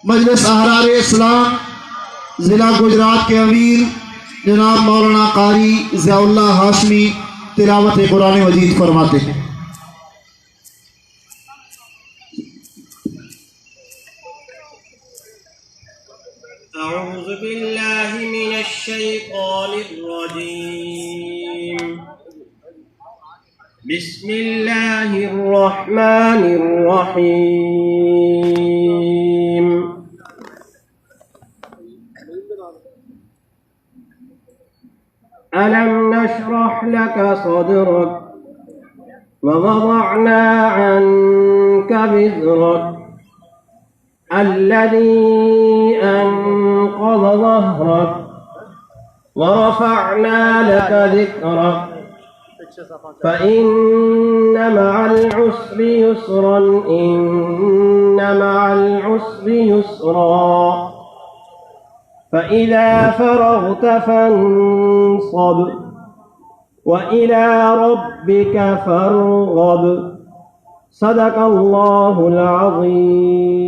मजलिस अहरार इस्लाम ज़िला गुजरात के अमीर जनाब मौलाना कारी ज़ियाउल्लाह हाशमी तिलावत कुरान मजीद फरमाते हैं। अऊज़ु बिल्लाहि मिनश शैतानिर रजीम। बिस्मिल्लाहिर रहमानिर रहीम। अलम नशरह लक सदरक ववضعنا عنك विज़रक الذي أنقض ظهرك ورفعنا لك ذكرك فإن مع العسر يسرا إن مع العسر يسرا فإذا فرغت فانصب وإلى ربك فارغب صدق الله العظيم.